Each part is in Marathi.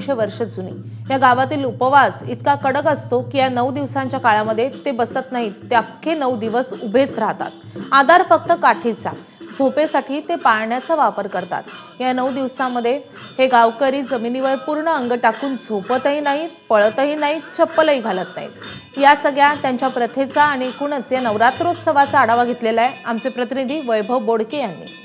वर्ष जुनी। या गावातील उपवास इतका कडक असतो की या 9 दिवसांच्या काळामध्ये ते बसत नाहीत, ते अख्खे 9 दिवस उभेच राहतात। आधार फक्त काठीचा, झोपेसाठी ते पाळण्याचा वापर करतात। या 9 दिवसांमध्ये हे गावकरी जमिनीवर पूर्ण अंग टाकून झोपतही नाहीत, पळतही नाहीत, चप्पलही घालत नाहीत। या सगळ्या त्यांच्या प्रथेचा आणि एकूणच या नवरात्रोत्सवाचा आढावा घेतलेला आहे आमचे प्रतिनिधी वैभव बोडके यांनी।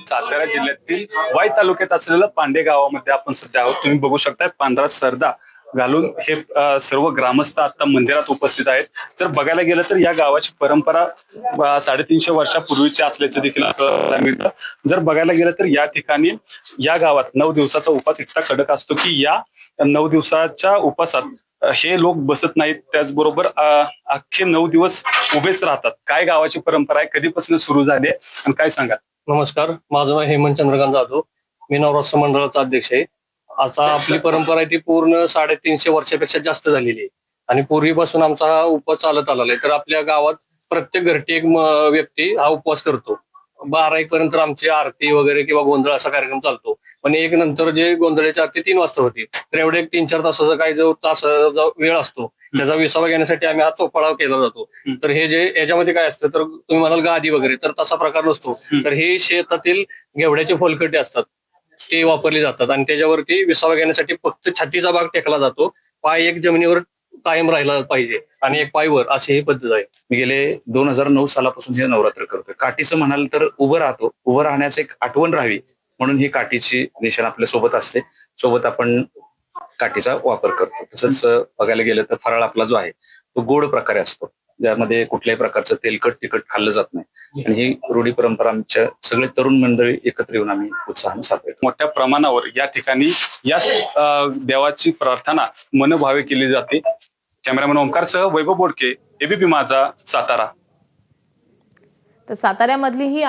सातारा जिल्ह्यातील वाई तालुक्यात असलेल्या पांडे गावामध्ये आपण सध्या आहोत। तुम्ही बघू शकता पांढरा सरदा घालून हे सर्व ग्रामस्थ आता मंदिरात उपस्थित आहेत। तर बघायला गेलं तर या गावाची परंपरा 350 वर्षापूर्वीची असल्याचं देखील आपल्याला मिळतं। जर बघायला गेलं तर या ठिकाणी या गावात 9 दिवसाचा उपास इतका कडक असतो की या 9 दिवसाच्या उपासात हे लोक बसत नाहीत, त्याचबरोबर अख्खे 9 दिवस उभेच राहतात। काय गावाची परंपरा आहे, कधीपासून सुरू झाली आणि काय सांगा? नमस्कार, माझं नाव हेमंत चंद्रकांत जाधव, मी नवरात्र मंडळाचा अध्यक्ष आहे। आता आपली परंपरा आहे ती पूर्ण 350 वर्षापेक्षा जास्त झालेली आहे आणि पूर्वीपासून आमचा हा उपवास चालत आलेला आहे। तर आपल्या गावात प्रत्येक घरटी एक व्यक्ती हा उपवास करतो। 12-1 पर्यंत आमची आरती वगैरे किंवा गोंधळ असा कार्यक्रम चालतो, पण 1 नंतर जे गोंधळाची आरती 3 वाजता होती, तर एवढे 3-4 तासाचा काही जो वेळ असतो त्याचा विसावा घेण्यासाठी आम्ही हा तोफाळा केला जातो। तर हे जे याच्यामध्ये काय असतं, तर तुम्ही म्हणाल गादी वगैरे, तर तसा प्रकार नसतो। तर हे शेतातील घेवड्याचे फलकटे असतात ते वापरले जातात आणि त्याच्यावरती विसावा घेण्यासाठी फक्त छातीचा भाग टेकला जातो, पाय एक जमिनीवर कायम राहिला पाहिजे आणि एक पाय वर, अशी ही पद्धत आहे। मी गेले 2009 सालापासून हे नवरात्र करतोय। काठीचं म्हणाल तर उभं राहतो, उभं राहण्याचं एक आठवण राहावी म्हणून ही काठीची निशाण आपल्या सोबत असते। सोबत आपण काठीचा वापर करतो। तसंच बघायला गेलं तर फराळ आपला जो आहे तो गोड प्रकारे असतो, ज्यामध्ये कुठल्याही प्रकारचं तेलकट तिखट खाल्लं जात नाही आणि ही रूढी परंपरा आमच्या सगळे तरुण मंडळी एकत्र येऊन आम्ही उत्साहाने साजरे करतो। मोठ्या प्रमाणावर या ठिकाणी या देवाची प्रार्थना मनभावे केली जाते। कॅमेरामॅन ओमकारसह वैभव बोडके, एबीपी माझा, सातारा। तर साताऱ्यामधली ही